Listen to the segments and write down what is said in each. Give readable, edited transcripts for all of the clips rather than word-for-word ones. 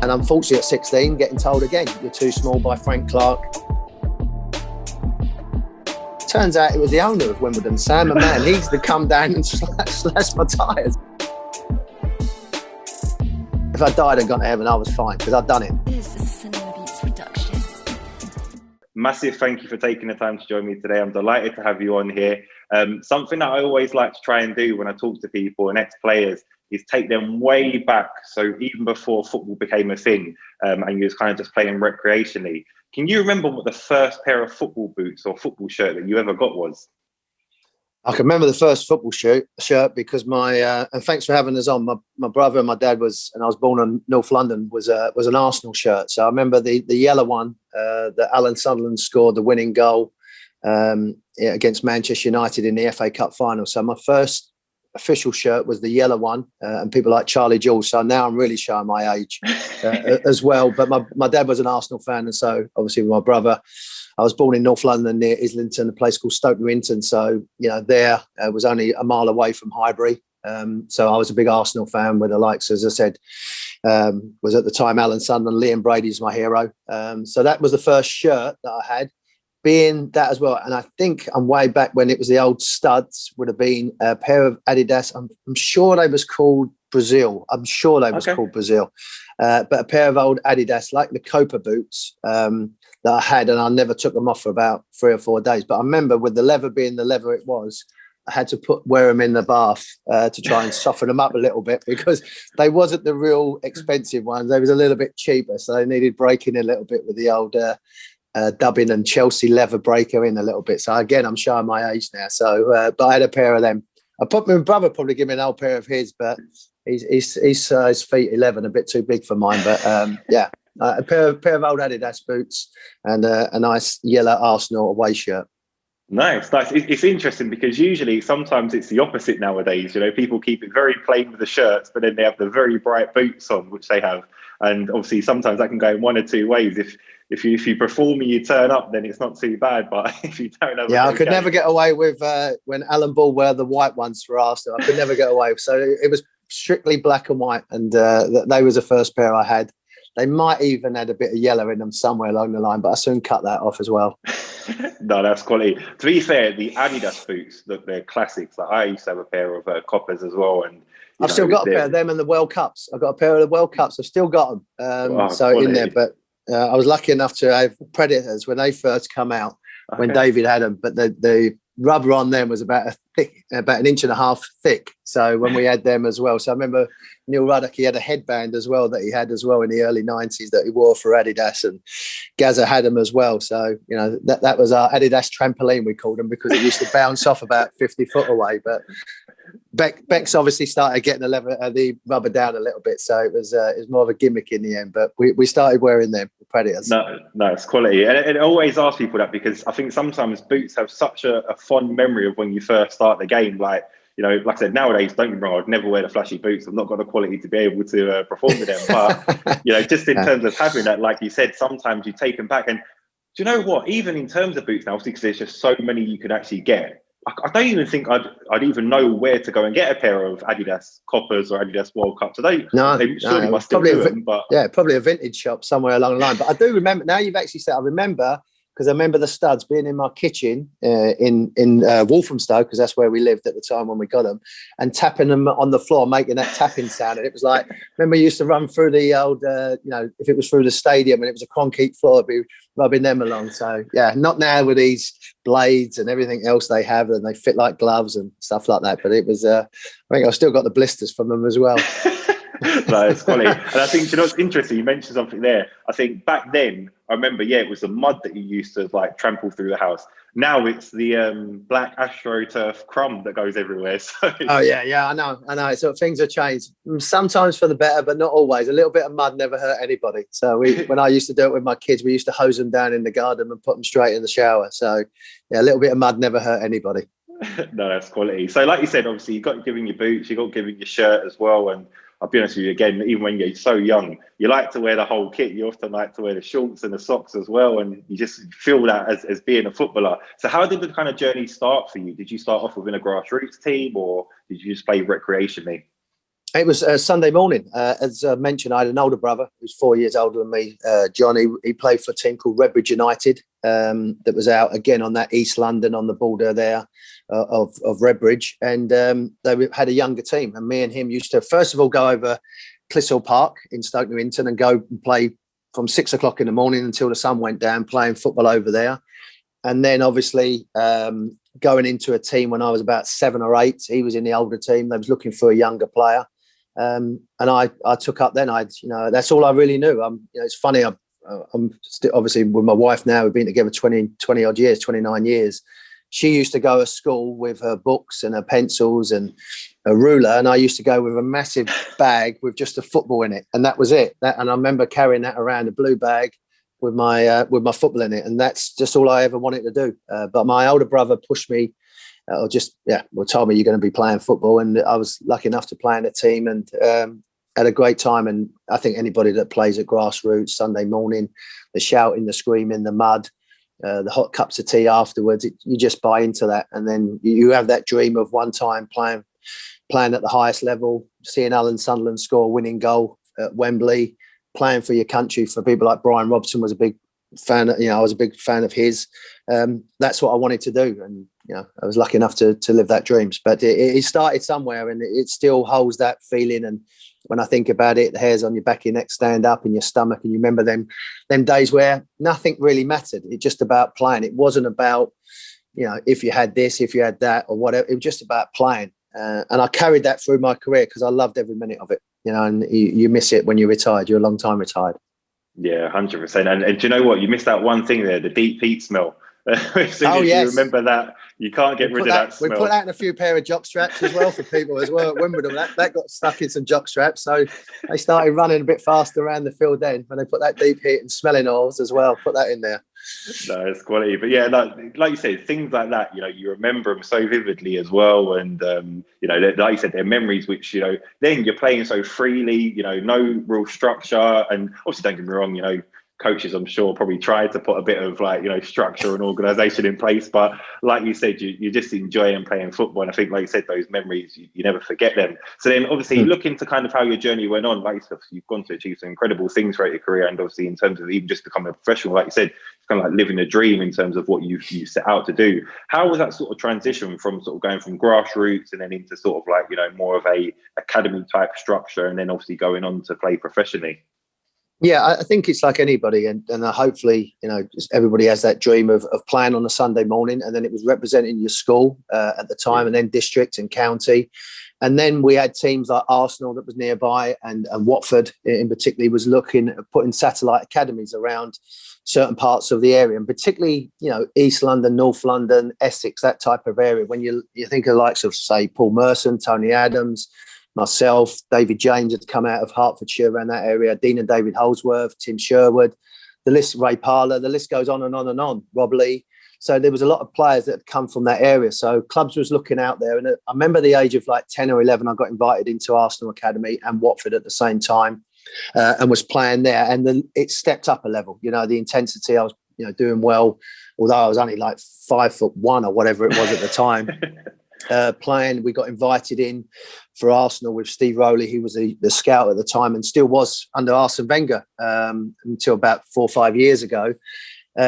And unfortunately at 16, getting told again, you're too small by Frank Clark. Turns out it was the owner of Wimbledon, Sam, and man, he's the come down and slashed my tyres. If I died and gone to heaven, I was fine, because I'd done it. This is a Cinema Beats production. Massive thank you for taking the time to join me today. I'm delighted to have you on here. Something that I always like to try and do when I talk to people and ex-players is take them way back. So even before football became a thing, and you was kind of just playing recreationally. Can you remember what the first pair of football boots or football shirt that you ever got was? I can remember the first football shirt because and thanks for having us on. My brother and my dad and I was born in North London, was an Arsenal shirt. So I remember the yellow one that Alan Sunderland scored the winning goal against Manchester United in the FA Cup final. So my first official shirt was the yellow one, and people like Charlie Jules. So now I'm really showing my age as well. But my dad was an Arsenal fan, and so obviously with my brother, I was born in North London near Islington, a place called Stoke Newington. So, there was only a mile away from Highbury. So I was a big Arsenal fan with the likes, as I said, was at the time Alan Sunderland, Liam Brady's my hero. So that was the first shirt that I had, being that as well. And I think I'm way back when it was the old studs, would have been a pair of Adidas. I'm sure they was called Brazil. Called Brazil. But a pair of old Adidas, like the Copa boots, that I had, and I never took them off for about 3 or 4 days. But I remember with the leather being the leather it was, I had to wear them in the bath to try and soften them up a little bit, because they wasn't the real expensive ones. They was a little bit cheaper, so they needed breaking a little bit with the old Dublin and Chelsea leather breaker in a little bit. So again, I'm showing my age now. So, but I had a pair of them. My brother probably gave me an old pair of his, but he's size feet 11, a bit too big for mine. But yeah. A pair of old Adidas boots and a nice yellow Arsenal away shirt. Nice. It's interesting because usually sometimes it's the opposite nowadays. People keep it very plain with the shirts, but then they have the very bright boots on, which they have. And obviously sometimes that can go in one or two ways. If you perform and you turn up, then it's not too bad. But if you don't have I could never get away with when Alan Ball wore the white ones for Arsenal. I could never get away. So it was strictly black and white, and they was the first pair I had. They might even had a bit of yellow in them somewhere along the line, but I soon cut that off as well. No, that's quality. To be fair, the Adidas boots, they're classics. Like I used to have a pair of coppers as well. And I've still got a pair of them and the World Cups. I've got a pair of the World Cups. I've still got them. In there. But I was lucky enough to have Predators when they first come out, when David had them. But the rubber on them was about an inch and a half thick. So when we had them as well. So I remember Neil Ruddock, he had a headband as well that he had as well in the early 90s that he wore for Adidas, and Gazza had them as well. So, that was our Adidas trampoline, we called them, because it used to bounce off about 50 foot away. But Beck's obviously started getting the rubber down a little bit. So it was more of a gimmick in the end, but we started wearing them, the Predators. No, it's quality. And I always ask people that, because I think sometimes boots have such a fond memory of when you first start the game. Like I said, nowadays, don't get me wrong, I'd never wear the flashy boots. I've not got the quality to be able to perform with them. But, just in terms of having that, like you said, sometimes you take them back. And do you know what? Even in terms of boots now, obviously, because there's just so many you could actually get. I don't even think I'd even know where to go and get a pair of Adidas Coppers or Adidas World Cups. They surely must still do them. But probably a vintage shop somewhere along the line. But I do remember, now you've actually said, I remember, because I remember the studs being in my kitchen in Walthamstow, because that's where we lived at the time when we got them, and tapping them on the floor, making that tapping sound. And it was like, remember, you used to run through the old, if it was through the stadium and it was a concrete floor, I'd be rubbing them along. So, yeah, not now with these blades and everything else they have, and they fit like gloves and stuff like that. But it was, I think I've still got the blisters from them as well. No, it's quality. And I think, what's interesting, you mentioned something there. I think back then, I remember, it was the mud that you used to trample through the house. Now it's the black AstroTurf crumb that goes everywhere. So. Oh yeah, I know. So things have changed. Sometimes for the better, but not always. A little bit of mud never hurt anybody. So when I used to do it with my kids, we used to hose them down in the garden and put them straight in the shower. So yeah, a little bit of mud never hurt anybody. No, that's quality. So like you said, obviously you got giving your boots, you got giving your shirt as well. And I'll be honest with you, again, even when you're so young, you like to wear the whole kit. You often like to wear the shorts and the socks as well. And you just feel that as being a footballer. So how did the kind of journey start for you? Did you start off within a grassroots team, or did you just play recreationally? It was Sunday morning. As I mentioned, I had an older brother who's 4 years older than me, John. He played for a team called Redbridge United that was out again on that East London on the border there of Redbridge. And they had a younger team. And me and him used to, first of all, go over Clissold Park in Stoke Newington and go and play from 6 o'clock in the morning until the sun went down, playing football over there. And then obviously going into a team when I was about 7 or 8. He was in the older team. They was looking for a younger player. And I took up then. That's all I really knew. It's funny. I'm still, obviously with my wife now. We've been together 20 odd years, 29 years. She used to go to school with her books and her pencils and a ruler, and I used to go with a massive bag with just a football in it, and that was it. And I remember carrying that around, a blue bag with my football in it, and that's just all I ever wanted to do. But my older brother pushed me. Told me you're going to be playing football, and I was lucky enough to play in a team and had a great time. And I think anybody that plays at grassroots Sunday morning, the shouting, the screaming, the mud, the hot cups of tea afterwards, you just buy into that, and then you have that dream of one time playing at the highest level, seeing Alan Sunderland score a winning goal at Wembley, playing for your country. For people like Brian Robson was a big fan. I was a big fan of his. That's what I wanted to do, and I was lucky enough to live that dreams. But it started somewhere, and it still holds that feeling. And when I think about it, the hairs on your back of your neck stand up in your stomach, and you remember them days where nothing really mattered. It's just about playing. It wasn't about if you had this, if you had that, or whatever. It was just about playing. And I carried that through my career because I loved every minute of it. And you miss it when you're retired. You're a long time retired. Yeah, 100%. And do you know what? You missed out one thing there, the deep heat smell. As soon as you remember that, you can't get rid of that smell. We put that in a few pair of jock straps as well for people as well at Wimbledon. That got stuck in some jock straps. So they started running a bit faster around the field then when they put that deep heat and smelling oils as well. Put that in there. No, it's quality. But yeah, like you said, things like that, you remember them so vividly as well. And, like you said, they're memories which, then you're playing so freely, no real structure. And obviously, don't get me wrong, coaches, I'm sure, probably tried to put a bit of structure and organisation in place. But like you said, you just enjoy playing football. And I think, like you said, those memories, you never forget them. So then obviously looking to kind of how your journey went on, like you said, you've gone to achieve some incredible things throughout your career. And obviously in terms of even just becoming a professional, like you said, it's kind of like living a dream in terms of what you set out to do. How was that sort of transition from sort of going from grassroots and then into sort of like, more of a academy type structure and then obviously going on to play professionally? Yeah, I think it's like anybody, and hopefully, just everybody has that dream of playing on a Sunday morning, and then it was representing your school at the time, and then district and county, and then we had teams like Arsenal that was nearby, and Watford in particular was looking at putting satellite academies around certain parts of the area, and particularly, East London, North London, Essex, that type of area. When you think of the likes of, say, Paul Merson, Tony Adams, myself, David James had come out of Hertfordshire around that area, Dean and David Holsworth, Tim Sherwood, the list, Ray Parler, the list goes on and on and on, Rob Lee. So there was a lot of players that had come from that area. So clubs was looking out there. And I remember the age of like 10 or 11, I got invited into Arsenal Academy and Watford at the same time and was playing there. And then it stepped up a level, the intensity. I was, doing well, although I was only like 5'1" or whatever it was at the time. Playing, we got invited in for Arsenal with Steve Rowley. He was the scout at the time and still was under Arsene Wenger until about 4 or 5 years ago.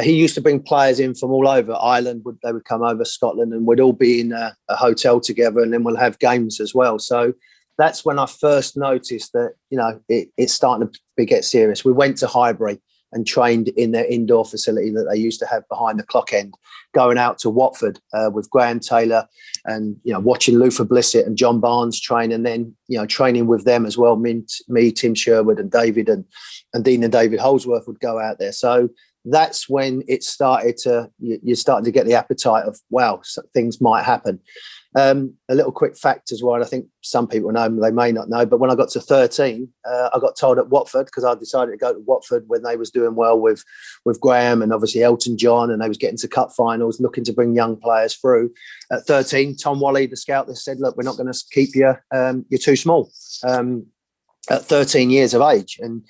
He used to bring players in from all over Ireland. They would come over Scotland and we'd all be in a hotel together, and then we'll have games as well. So that's when I first noticed that it's starting to get serious. We went to Highbury and trained in their indoor facility that they used to have behind the clock end, going out to Watford with Graham Taylor and, watching Luther Blissett and John Barnes train, and then, training with them as well. Me, Tim Sherwood and David and Dean and David Holsworth would go out there. So that's when it started to, you started to get the appetite of, wow, things might happen. A little quick fact as well, I think some people know, they may not know, but when I got to 13, I got told at Watford, because I decided to go to Watford when they was doing well with Graham and obviously Elton John, and they was getting to cup finals, looking to bring young players through. At 13, Tom Wally, the scout, that said, look, we're not going to keep you, you're too small. At 13 years of age. And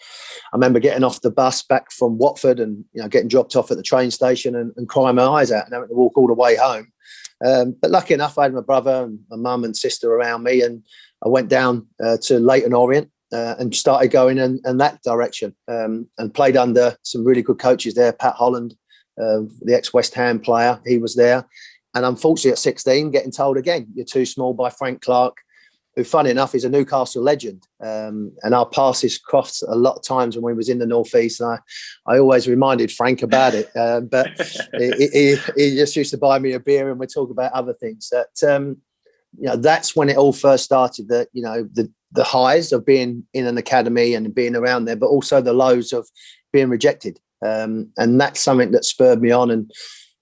I remember getting off the bus back from Watford and, getting dropped off at the train station and crying my eyes out and having to walk all the way home. But lucky enough, I had my brother and my mum and sister around me, and I went down to Leyton Orient and started going in that direction, and played under some really good coaches there. Pat Holland, the ex-West Ham player, he was there. And unfortunately at 16, getting told again, you're too small, by Frank Clark, who, funny enough, is a Newcastle legend. And our passes crossed a lot of times when we was in the Northeast. And I always reminded Frank about it. But he just used to buy me a beer and we'd talk about other things. That, that's when it all first started, that, the highs of being in an academy and being around there, but also the lows of being rejected. And that's something that spurred me on. And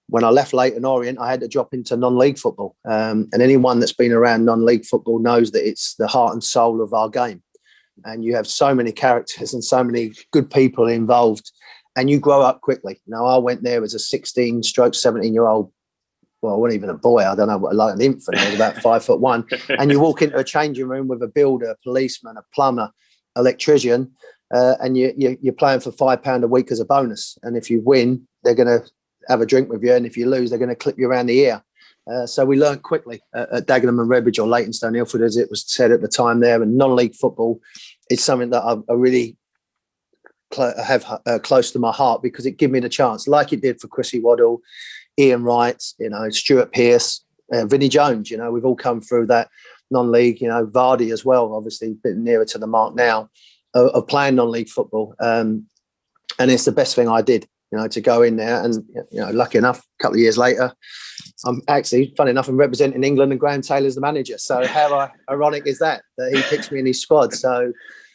when I left Leyton Orient, I had to drop into non-league football. And anyone that's been around non-league football knows that it's the heart and soul of our game. And you have so many characters and so many good people involved, and you grow up quickly. Now, I went there as a 17-17-year-old. Well, I wasn't even a boy. I don't know what, like an infant. I was about 5'1". And you walk into a changing room with a builder, a policeman, a plumber, electrician, and you're playing for £5 a week as a bonus. And if you win, they're going to have a drink with you, and if you lose, they're going to clip you around the ear. So we learned quickly at Dagenham and Redbridge, or Leytonstone Ilford, as it was said at the time there. And non-league football is something that I really have close to my heart, because it gave me the chance, like it did for Chrissy Waddle, Ian Wright, Stuart Pearce, Vinnie Jones. We've all come through that non-league. Vardy as well, obviously a bit nearer to the mark now of playing non-league football. And it's the best thing I did. To go in there, and lucky enough, a couple of years later, I'm actually, funny enough, I'm representing England, and Graham Taylor's the manager. So how ironic is that he picks me in his squad? So,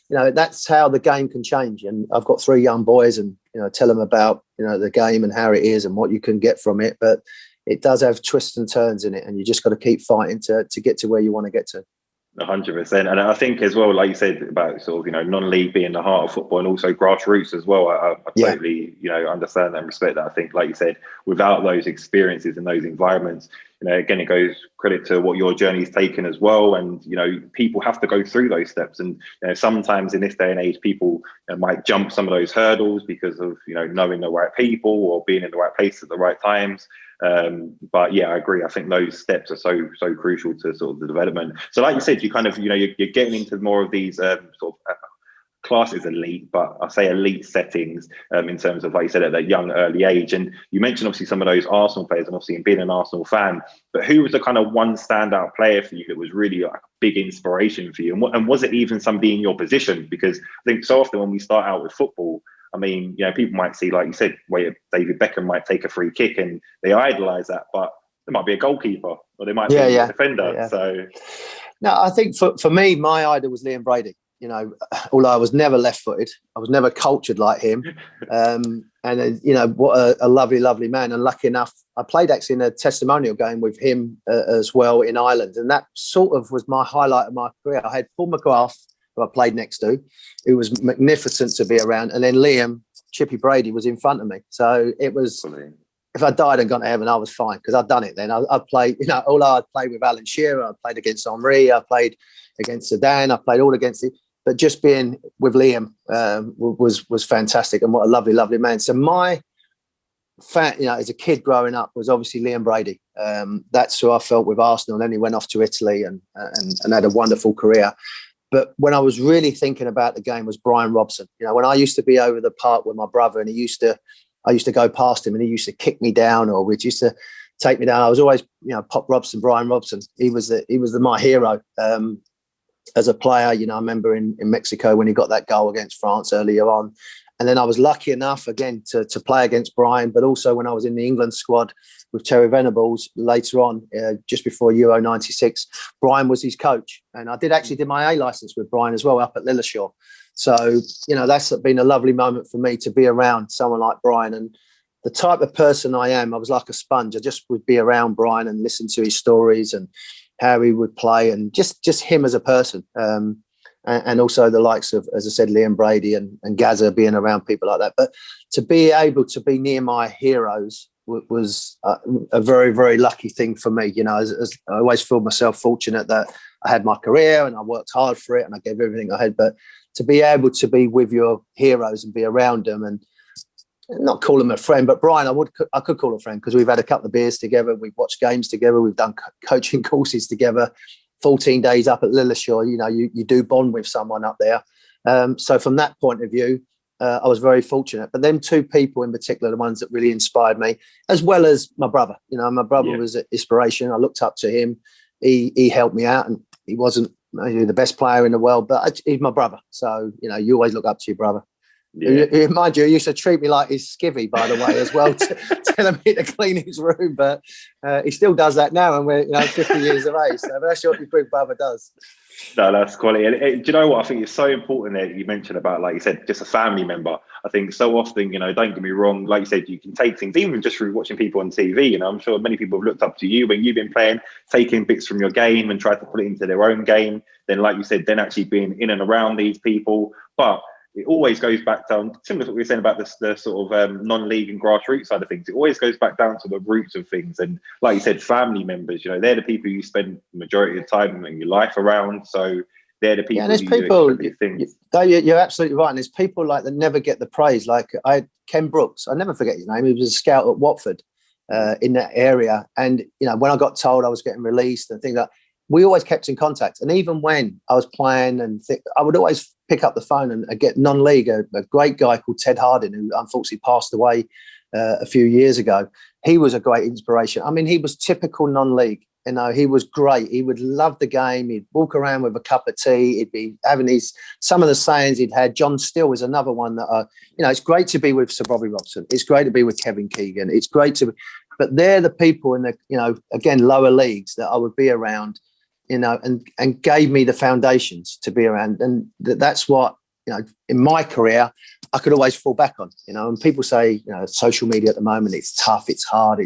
that's how the game can change. And I've got 3 young boys, and tell them about the game and how it is and what you can get from it. But it does have twists and turns in it, and you just got to keep fighting to get to where you want to get to. 100%. And I think as well, like you said about sort of, non-league being the heart of football, and also grassroots as well. I totally, understand that and respect that. I think, like you said, without those experiences and those environments, again, it goes credit to what your journey's taken as well. And, people have to go through those steps. And sometimes in this day and age, people might jump some of those hurdles because of, knowing the right people or being in the right place at the right times. But yeah, I agree. I think those steps are so crucial to sort of the development. So like you said, you kind of, you're getting into more of these sort of classes elite, but I say elite settings in terms of, like you said, at that young early age. And you mentioned obviously some of those Arsenal players, and obviously being an Arsenal fan, but who was the kind of one standout player for you that was really like a big inspiration for you? And was it even somebody in your position? Because I think so often when we start out with football, I mean, people might see, like you said, where David Beckham might take a free kick and they idolise that, but there might be a goalkeeper or they might be a defender. Yeah. So, no, I think for me, my idol was Liam Brady. Although I was never left-footed, I was never cultured like him. What a lovely, lovely man. And lucky enough, I played actually in a testimonial game with him as well in Ireland, and that sort of was my highlight of my career. I had Paul McGrath, who I played next to, who was magnificent to be around. And then Liam, Chippy Brady, was in front of me. So it was, if I died and gone to heaven, I was fine, because I'd done it then. I played, although I'd played with Alan Shearer, I played against Henry, I played against Zidane, I played all against it. But just being with Liam was fantastic, and what a lovely, lovely man. So my as a kid growing up was obviously Liam Brady. That's who I felt with Arsenal. And then he went off to Italy and had a wonderful career. But when I was really thinking about the game was Brian Robson. When I used to be over the park with my brother, and I used to go past him, and he used to kick me down, or we used to take me down. I was always, Pop Robson, Brian Robson. He was my hero as a player. I remember in Mexico when he got that goal against France earlier on. And then I was lucky enough again to play against Brian, but also when I was in the England squad with Terry Venables later on, just before Euro 96, Brian was his coach. And I did my A licence with Brian as well up at Lilleshall. So, that's been a lovely moment for me to be around someone like Brian. And the type of person I am, I was like a sponge. I just would be around Brian and listen to his stories and how he would play, and just him as a person. And also the likes of, as I said, Liam Brady and Gazza, being around people like that. But to be able to be near my heroes was a very, very lucky thing for me. As I always feel myself fortunate that I had my career and I worked hard for it and I gave everything I had. But to be able to be with your heroes and be around them, and not call him a friend, but Brian, I could call a friend, because we've had a couple of beers together, we've watched games together, we've done coaching courses together 14 days up at Lilleshall, you do bond with someone up there. So from that point of view, I was very fortunate. But them two people in particular, the ones that really inspired me, as well as my brother. My brother was an inspiration. I looked up to him. He helped me out, and he wasn't maybe the best player in the world, but he's my brother. So, you always look up to your brother. Yeah. Mind you, he used to treat me like his skivvy, by the way, as well, telling me to clean his room. But he still does that now, and we're 50 years of age. So that's what your big brother does. No, that's quality. And do you know what? I think it's so important that you mentioned about, like you said, just a family member. I think so often, don't get me wrong, like you said, you can take things, even just through watching people on TV. I'm sure many people have looked up to you when you've been playing, taking bits from your game and tried to put it into their own game. Then, like you said, then actually being in and around these people. But it always goes back down, similar to what we were saying about the sort of non-league and grassroots side of things. It always goes back down to the roots of things. And like you said, family members, they're the people you spend the majority of the time in your life around. So they're the people. Yeah, there's people. You're absolutely right. And there's people like that never get the praise. Like Ken Brooks, I never forget his name. He was a scout at Watford in that area. And when I got told I was getting released and things like that, we always kept in contact. And even when I was playing I would always pick up the phone and get non-league, a great guy called Ted Harding, who unfortunately passed away a few years ago. He was a great inspiration. I mean, he was typical non-league. He was great. He would love the game. He'd walk around with a cup of tea. He'd be having some of the sayings he'd had. John Still was another one that, it's great to be with Sir Bobby Robson. It's great to be with Kevin Keegan. It's great but they're the people in the, again, lower leagues that I would be around, and gave me the foundations to be around. And that's what, in my career, I could always fall back on, and people say, social media at the moment, it's tough, it's hard.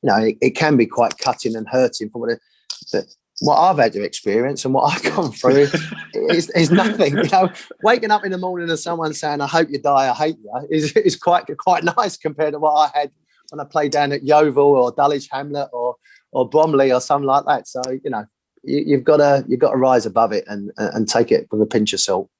It can be quite cutting and hurting but what I've had to experience and what I've gone through is nothing. Waking up in the morning and someone saying, I hope you die, I hate you, is quite nice compared to what I had when I played down at Yeovil or Dulwich Hamlet or Bromley or something like that. So, you've got to rise above it and take it with a pinch of salt.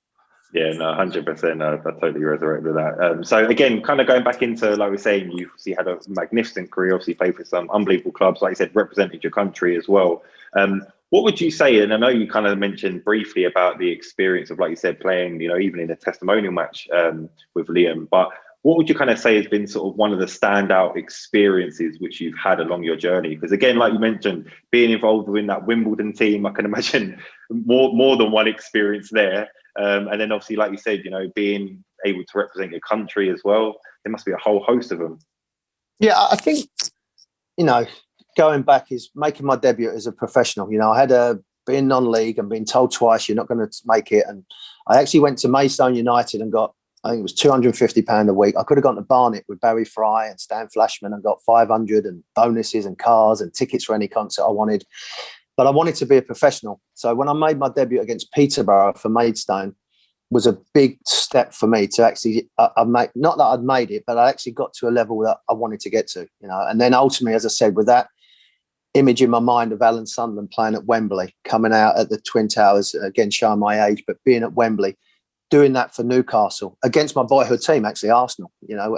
Yeah, no, 100%. I totally resonate with that. So again, kind of going back into, like we were saying, you obviously had a magnificent career, obviously played for some unbelievable clubs, like you said, represented your country as well. What would you say, and I know you kind of mentioned briefly about the experience of, like you said, playing, even in a testimonial match with Liam, but what would you kind of say has been sort of one of the standout experiences which you've had along your journey? Because again, like you mentioned, being involved in that Wimbledon team, I can imagine more than one experience there. And then obviously, like you said, being able to represent your country as well, there must be a whole host of them. Yeah, I think, going back is making my debut as a professional. I had been non-league and been told twice you're not going to make it. And I actually went to Maidstone United and got, I think it was £250 a week. I could have gone to Barnet with Barry Fry and Stan Flashman and got 500 and bonuses and cars and tickets for any concert I wanted. But I wanted to be a professional. So when I made my debut against Peterborough for Maidstone, was a big step for me to actually, not that I'd made it, but I actually got to a level that I wanted to get to, And then ultimately, as I said, with that image in my mind of Alan Sunderland playing at Wembley, coming out at the Twin Towers, again, showing my age, but being at Wembley, doing that for Newcastle against my boyhood team, actually Arsenal,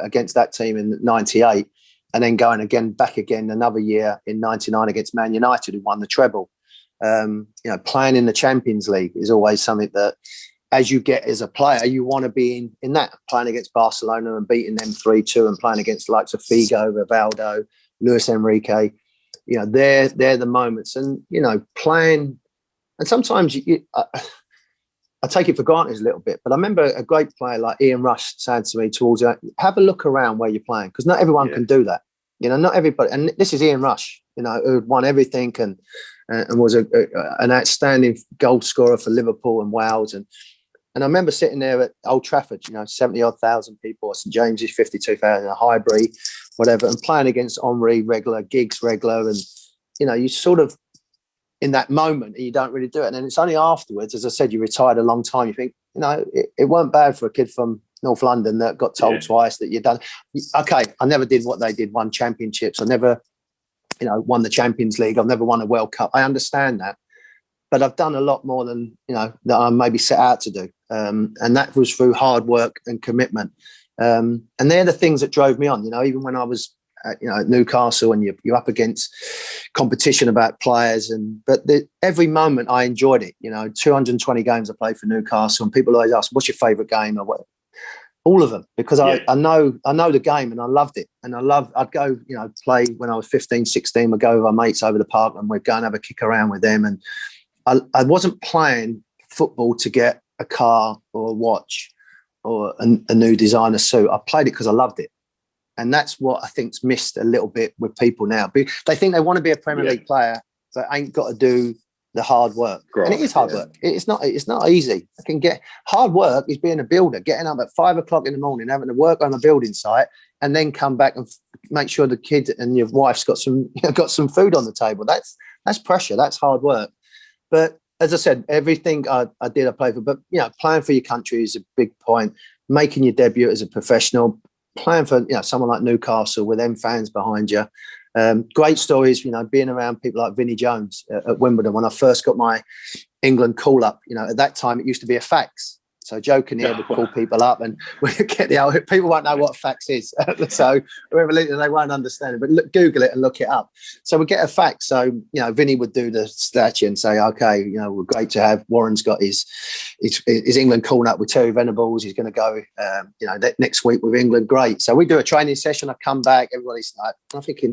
against that team in '98, and then going back again another year in '99 against Man United, who won the treble. Playing in the Champions League is always something that, as you get as a player, you want to be in that, playing against Barcelona and beating them 3-2 and playing against the likes of Figo, Rivaldo, Luis Enrique. They're the moments, and playing. And sometimes I take it for granted a little bit, but I remember a great player like Ian Rush saying to me towards that, have a look around where you're playing, because not everyone can do that. Not everybody. And this is Ian Rush, who won everything and was an outstanding goal scorer for Liverpool and Wales. And I remember sitting there at Old Trafford, 70-odd thousand people, St James's 52,000, a Highbury, whatever, and playing against Henry regular, Giggs regular, and you sort of in that moment, and you don't really do it. And then it's only afterwards, as I said, you retired a long time. You think, it weren't bad for a kid from North London that got told twice that you'd done. Okay, I never did what they did, won championships. I never, won the Champions League. I've never won a World Cup. I understand that. But I've done a lot more than, that I maybe set out to do. And that was through hard work and commitment. And they're the things that drove me on, even when I was at Newcastle, and you're up against competition about players, but every moment I enjoyed it. 220 games I played for Newcastle, and people always ask, "What's your favourite game?" Or what? All of them, because I know the game and I loved it. And I'd go, play when I was 15, 16, we'd go with our mates over the park and we'd go and have a kick around with them. And I wasn't playing football to get a car or a watch or a new designer suit. I played it because I loved it. And that's what I think's missed a little bit with people now. They think they want to be a Premier League player, but ain't got to do the hard work. And it is hard work. It's not easy. Hard work is being a builder, getting up at 5 o'clock in the morning, having to work on a building site, and then come back and make sure the kid and your wife's got some food on the table. That's pressure. That's hard work. But as I said, everything I played for. But playing for your country is a big point. Making your debut as a professional, playing for someone like Newcastle with them fans behind you. Great stories, being around people like Vinnie Jones at Wimbledon. When I first got my England call up, at that time it used to be a fax. So jokingly, I would call people up and we get people won't know what a fax is. So they won't understand it, but Google it and look it up. So we get a fax. So, Vinny would do the statue and say, okay, we're great to have Warren's got his England call up with Terry Venables. He's going to go, next week with England. Great. So we do a training session. I come back. Everybody's like, I'm thinking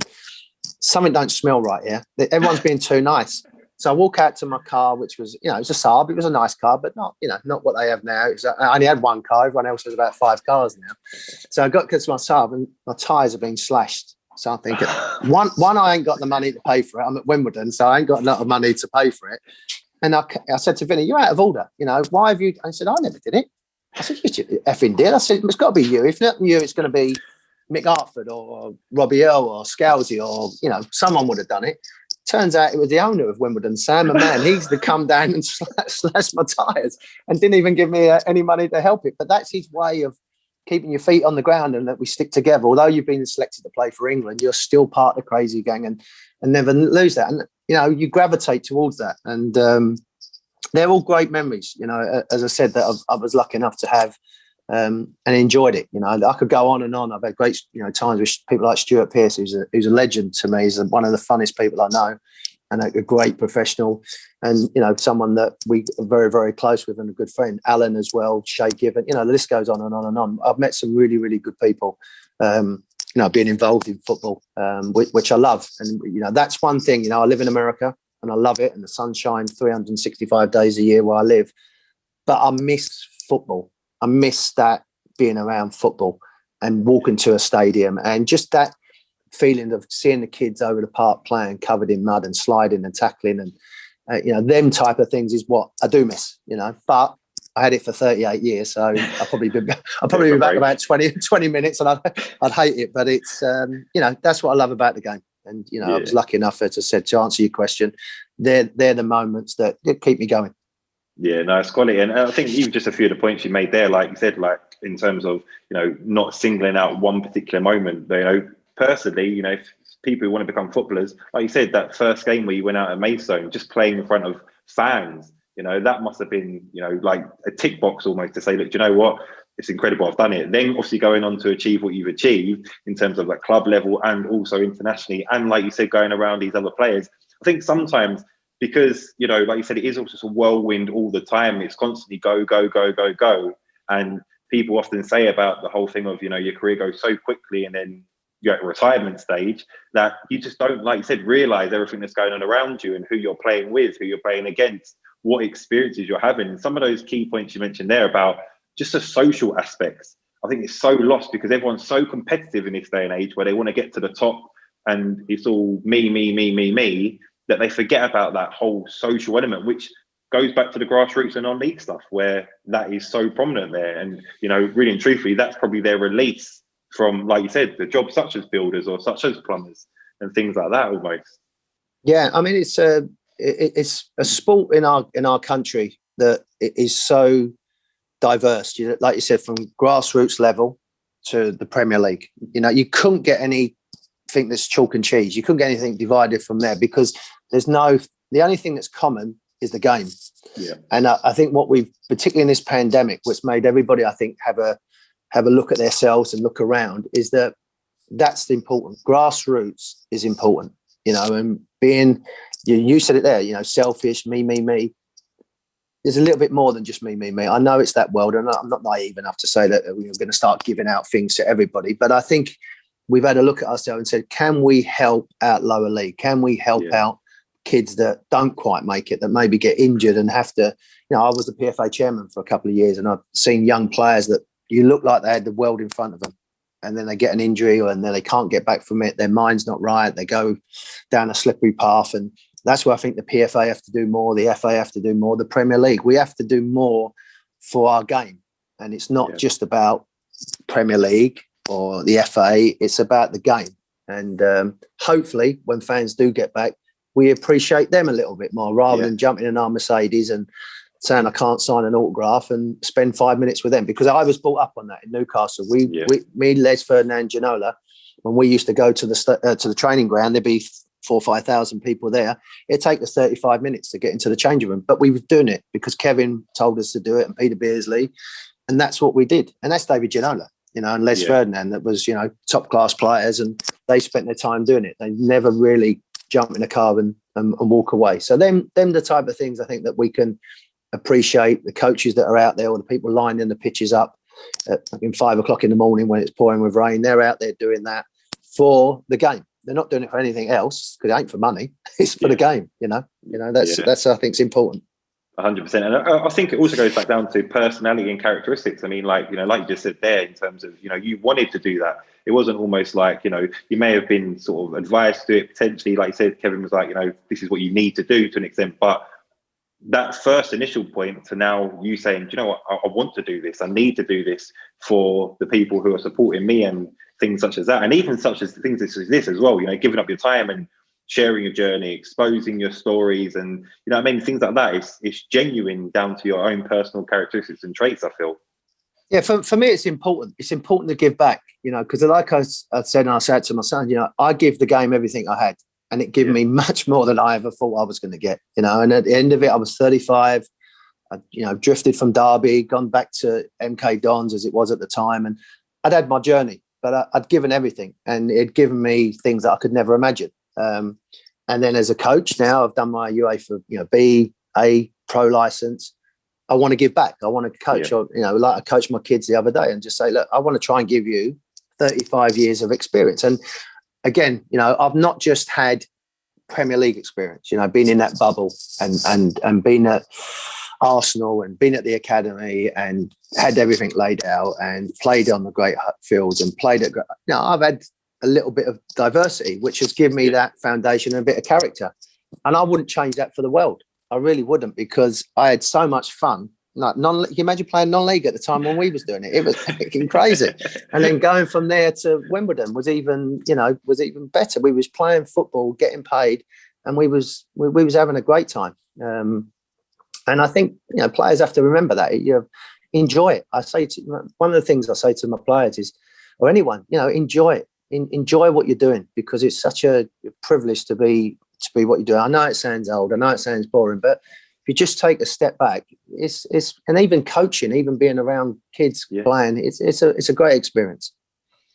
something don't smell right here. Everyone's being too nice. So I walk out to my car, which was, it was a Saab. It was a nice car, but not what they have now. I only had one car. Everyone else has about 5 cars now. So I got to my Saab and my tyres have been slashed. So I'm thinking, one, I ain't got the money to pay for it. I'm at Wimbledon, so I ain't got a lot of money to pay for it. And I said to Vinny, you're out of order. Why have you? I said, I never did it. I said, you effing did. I said, it's got to be you. If not you, it's going to be Mick Hartford or Robbie Earl or Scalzi or, someone would have done it. Turns out it was the owner of Wimbledon, Sam McMahon. He's to come down and slash my tyres and didn't even give me any money to help it. But that's his way of keeping your feet on the ground and that we stick together. Although you've been selected to play for England, you're still part of the crazy gang and never lose that. And, you gravitate towards that. And they're all great memories, as I said, that I was lucky enough to have and enjoyed it. I could go on and on. I've had great, times with people like Stuart Pearce, who's a legend to me. He's one of the funnest people I know and a great professional and, someone that we are very, very close with and a good friend. Alan as well, Shay Given, the list goes on and on and on. I've met some really, really good people, being involved in football, which I love. And, that's one thing, I live in America and I love it and the sunshine 365 days a year where I live, but I miss football. I miss that being around football and walking to a stadium and just that feeling of seeing the kids over the park playing covered in mud and sliding and tackling and, them type of things is what I do miss, but I had it for 38 years. So I'll probably be back about 20 minutes and I'd hate it, but it's, that's what I love about the game. And, I was lucky enough, as I said, to answer your question, they're the moments that keep me going. Yeah, no, it's quality. And I think even just a few of the points you made there, like you said, like in terms of, not singling out one particular moment, personally, if people who want to become footballers, like you said, that first game where you went out at Maidstone, just playing in front of fans, that must have been, like a tick box almost to say, look, do you know what? It's incredible. I've done it. Then obviously going on to achieve what you've achieved in terms of like club level and also internationally. And like you said, going around these other players, I think sometimes, because, like you said, it is also a whirlwind all the time. It's constantly go, go, go, go, go. And people often say about the whole thing of, your career goes so quickly and then you're at a retirement stage that you just don't, like you said, realise everything that's going on around you and who you're playing with, who you're playing against, what experiences you're having. And some of those key points you mentioned there about just the social aspects, I think it's so lost because everyone's so competitive in this day and age where they want to get to the top and it's all me, that they forget about that whole social element, which goes back to the grassroots and non-league stuff where that is so prominent there. And, really and truthfully, that's probably their release from, like you said, the jobs such as builders or such as plumbers and things like that almost. Yeah, I mean, it's a sport in our country that is so diverse. Like you said, from grassroots level to the Premier League, you couldn't get anything that's chalk and cheese. You couldn't get anything divided from there because the only thing that's common is the game. Yeah. And I think what we've, particularly in this pandemic, what's made everybody, I think, have a look at themselves and look around is that that's important. Grassroots is important, and being, you said it there, selfish, me. There's a little bit more than just me. I know it's that world, and I'm not naive enough to say that we're going to start giving out things to everybody. But I think we've had a look at ourselves and said, can we help out lower league? Can we help out kids that don't quite make it, that maybe get injured and have to, I was the PFA chairman for a couple of years, and I've seen young players that you look like they had the world in front of them, and then they get an injury, and then they can't get back from it. Their mind's not right. They go down a slippery path. And that's where I think the PFA have to do more, the FA have to do more, the Premier League. We have to do more for our game. And it's not just about Premier League or the FA, it's about the game. And hopefully when fans do get back, we appreciate them a little bit more, rather than jumping in our Mercedes and saying I can't sign an autograph and spend 5 minutes with them. Because I was brought up on that in Newcastle. Me, Les Ferdinand, Ginola, when we used to go to the training ground, there'd be 4,000 or 5,000 people there. It'd take us 35 minutes to get into the changing room, but we were doing it because Kevin told us to do it, and Peter Beardsley, and that's what we did. And that's David Ginola, and Les Ferdinand, that was, top class players, and they spent their time doing it. They never really jump in a car and walk away. So them the type of things I think that we can appreciate. The coaches that are out there, or the people lining the pitches up at 5 o'clock in the morning when it's pouring with rain, they're out there doing that for the game. They're not doing it for anything else, because it ain't for money. It's for the game. That's I think is important. 100%. And I think it also goes back down to personality and characteristics. I mean, like you just said there, in terms of, you wanted to do that. It wasn't almost like, you may have been sort of advised to do it potentially. Like you said, Kevin was like, this is what you need to do to an extent. But that first initial point to now you saying, do you know what, I want to do this. I need to do this for the people who are supporting me, and things such as that. And even such as things such as this as well, giving up your time and sharing your journey, exposing your stories, and things like that. It's genuine down to your own personal characteristics and traits, I feel. Yeah, for me, it's important. It's important to give back, because like I said, and I said to my son, I give the game everything I had, and it gave me much more than I ever thought I was going to get, and at the end of it, I was 35. I drifted from Derby, gone back to MK Dons as it was at the time, and I'd had my journey, but I'd given everything, and it'd given me things that I could never imagine. And then as a coach now, I've done my UEFA, B, A, pro license. I want to give back. I want to coach, like I coached my kids the other day and just say, look, I want to try and give you 35 years of experience. And again, I've not just had Premier League experience, been in that bubble and been at Arsenal and been at the academy and had everything laid out and played on the great fields and played at, I've had a little bit of diversity, which has given me that foundation and a bit of character. And I wouldn't change that for the world. I really wouldn't, because I had so much fun. Like can you imagine playing non-league at the time when we was doing it? It was fucking crazy. And then going from there to Wimbledon was even better. We was playing football, getting paid, and we was having a great time. And I think players have to remember that. Enjoy it. One of the things I say to my players is, or anyone, enjoy it. Enjoy what you're doing, because it's such a privilege to be what you do. I know it sounds old, I know it sounds boring, but if you just take a step back, it's and even coaching, even being around kids playing, it's a great experience.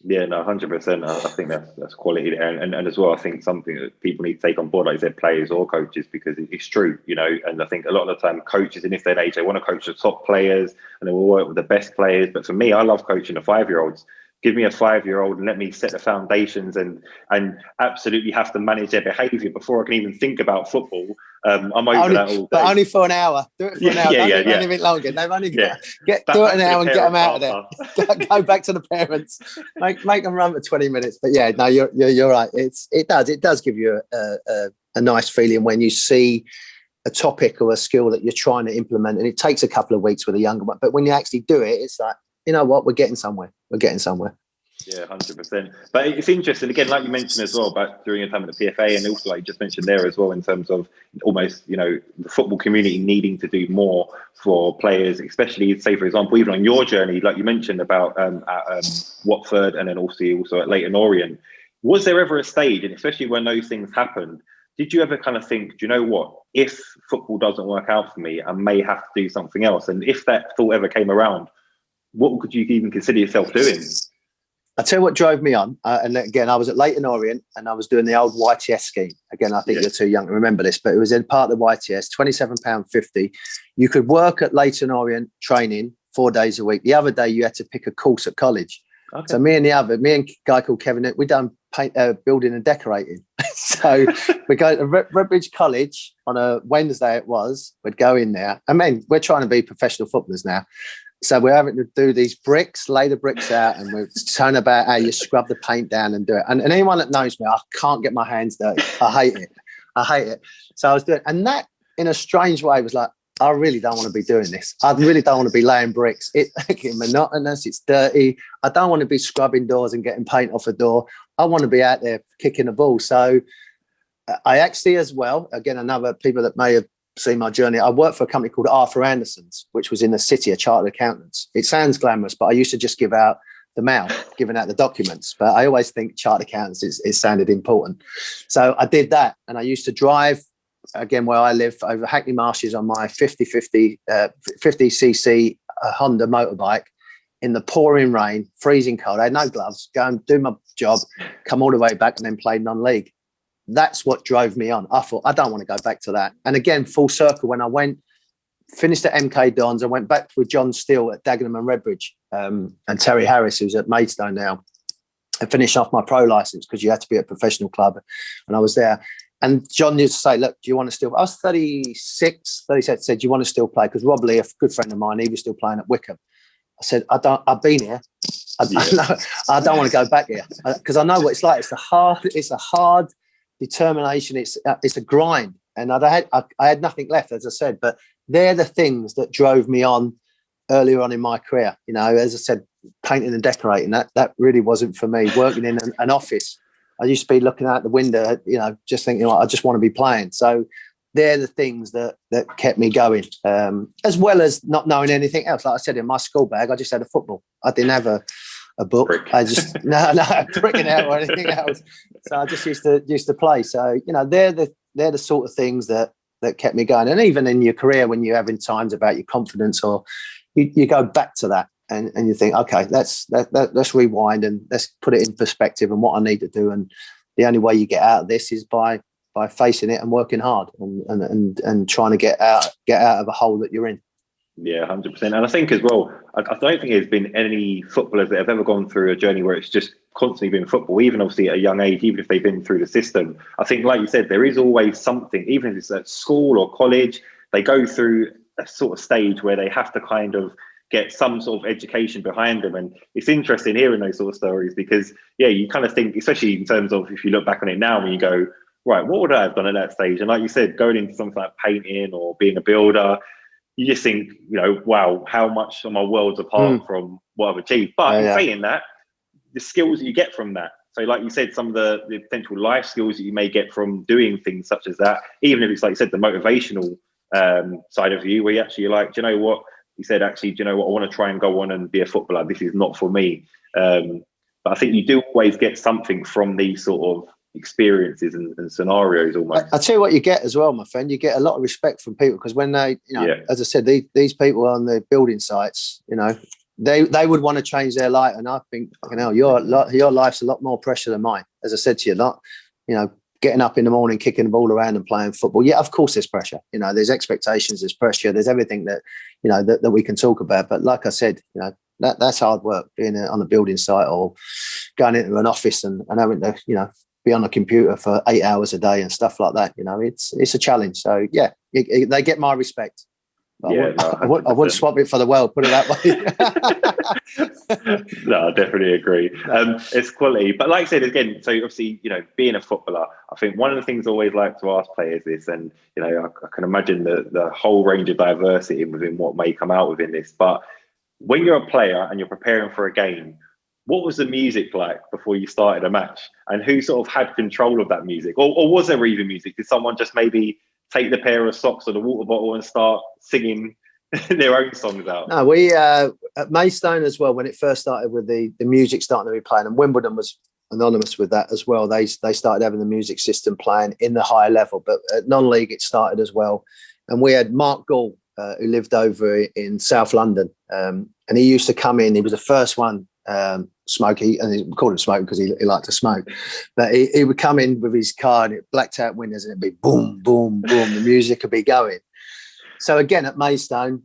Yeah, no, 100%. I think that's quality, and as well, I think something that people need to take on board, like I said, players or coaches, because it's true, and I think a lot of the time coaches in this day and age, they want to coach the top players and they will work with the best players. But for me, I love coaching the 5-year-olds. Give me a 5-year-old and let me set the foundations and absolutely have to manage their behaviour before I can even think about football. I'm over that all day. But only for an hour. Do it for an hour. Don't do anything longer. They've only do it an hour and get them out of there. Go back to the parents. Make them run for 20 minutes. But yeah, no, you're right. It does give you a nice feeling when you see a topic or a skill that you're trying to implement, and it takes a couple of weeks with a younger one. But when you actually do it, it's like, you know what, we're getting somewhere. Yeah, 100%. But it's interesting, again, like you mentioned as well, about during your time at the PFA, and also like you just mentioned there as well, in terms of almost, the football community needing to do more for players, especially, say, for example, even on your journey, like you mentioned about at Watford and then also at Leyton Orient. Was there ever a stage, and especially when those things happened, did you ever kind of think, do you know what, if football doesn't work out for me, I may have to do something else? And if that thought ever came around, what could you even consider yourself doing? I tell you what drove me on, and again, I was at Leyton Orient and I was doing the old YTS scheme. Again, I think you're too young to remember this, but it was in part of the YTS, £27.50. You could work at Leyton Orient training 4 days a week. The other day, you had to pick a course at college. Okay. So me and a guy called Kevin, we done building and decorating. So we go to Redbridge College on a Wednesday. We'd go in there. I mean, we're trying to be professional footballers now. So we're having to do these bricks, lay the bricks out, and we're talking about how you scrub the paint down and do it. And anyone that knows me, I can't get my hands dirty. I hate it. So I was doing, and that in a strange way was like, I really don't want to be doing this. I really don't want to be laying bricks. It's monotonous. It's dirty. I don't want to be scrubbing doors and getting paint off a door. I want to be out there kicking the ball. So I actually, as well, again, another people that may have seen my journey, I worked for a company called Arthur Anderson's, which was in the city, a chartered accountants. It sounds glamorous, but I used to just give out the mail, giving out the documents. But I always think chartered accountants it sounded important. So I did that, and I used to drive, again, where I live, over Hackney Marshes on my 50cc Honda motorbike in the pouring rain, freezing cold. I had no gloves, go and do my job, come all the way back and then play non-league. That's what drove me on. I thought, I don't want to go back to that. And again, full circle, when I finished at MK Dons, I went back with John Steele at Dagenham and Redbridge, and Terry Harris, who's at Maidstone now, and finished off my pro license because you had to be at a professional club. And I was there. And John used to say, look, do you want to still... I was 36, 37, said, do you want to still play? Because Rob Lee, a good friend of mine, he was still playing at Wickham. I said, I've been here. I don't want to go back here because I know what it's like. It's a hard determination. It's a grind. And I had nothing left, as I said, but they're the things that drove me on earlier on in my career. You know, as I said, painting and decorating, that really wasn't for me. Working in an office, I used to be looking out the window, you know, just thinking, I just want to be playing. So they're the things that kept me going, as well as not knowing anything else. Like I said, in my school bag, I just had a football. I didn't have a book. Brick. I just no bricking out or anything else. So I just used to play. So you know, they're the sort of things that kept me going. And even in your career, when you're having times about your confidence, or you go back to that and you think, okay, let's rewind and let's put it in perspective and what I need to do. And the only way you get out of this is by facing it and working hard and trying to get out of a hole that you're in. Yeah, 100%. And I think as well, I don't think there's been any footballers that have ever gone through a journey where it's just constantly been football, even obviously at a young age, even if they've been through the system. I think, like you said, there is always something, even if it's at school or college, they go through a sort of stage where they have to kind of get some sort of education behind them. And it's interesting hearing those sort of stories because, yeah, you kind of think, especially in terms of if you look back on it now and you go, right, what would I have done at that stage? And like you said, going into something like painting or being a builder, you just think, you know, wow, how much are my worlds apart from what I've achieved? But in saying that, the skills that you get from that. So like you said, some of the potential life skills that you may get from doing things such as that, even if it's like you said, the motivational side of you, where you actually like, do you know what? You said, actually, do you know what? I want to try and go on and be a footballer. This is not for me. But I think you do always get something from these sort of experiences and scenarios almost. I tell you what you get as well, my friend, you get a lot of respect from people because when they, you know, as I said, these people on the building sites, you know, they would want to change their life. And I think, you know, your life's a lot more pressure than mine. As I said to you, not, you know, getting up in the morning, kicking the ball around and playing football. Yeah, of course there's pressure. You know, there's expectations, there's pressure, there's everything that, you know, that we can talk about. But like I said, you know, that's hard work, being on a building site or going into an office and having to, you know, be on a computer for 8 hours a day and stuff like that. You know, it's a challenge. So yeah, they get my respect. I wouldn't swap it for the world, put it that way. No, I definitely agree. It's quality. But like I said, again, so obviously, you know, being a footballer, I think one of the things I always like to ask players is, and, you know, I can imagine the whole range of diversity within what may come out within this. But when you're a player and you're preparing for a game, what was the music like before you started a match? And who sort of had control of that music? Or was there even music? Did someone just maybe take the pair of socks or the water bottle and start singing their own songs out? No, we at Maidstone as well, when it first started with the music starting to be playing, and Wimbledon was anonymous with that as well. They started having the music system playing in the higher level, but at non-league it started as well. And we had Mark Gall, who lived over in South London, and he used to come in. He was the first one Smokey, and we called him Smokey because he liked to smoke. But he would come in with his car and it blacked out windows and it'd be boom, boom, boom. The music would be going. So again, at Maidstone,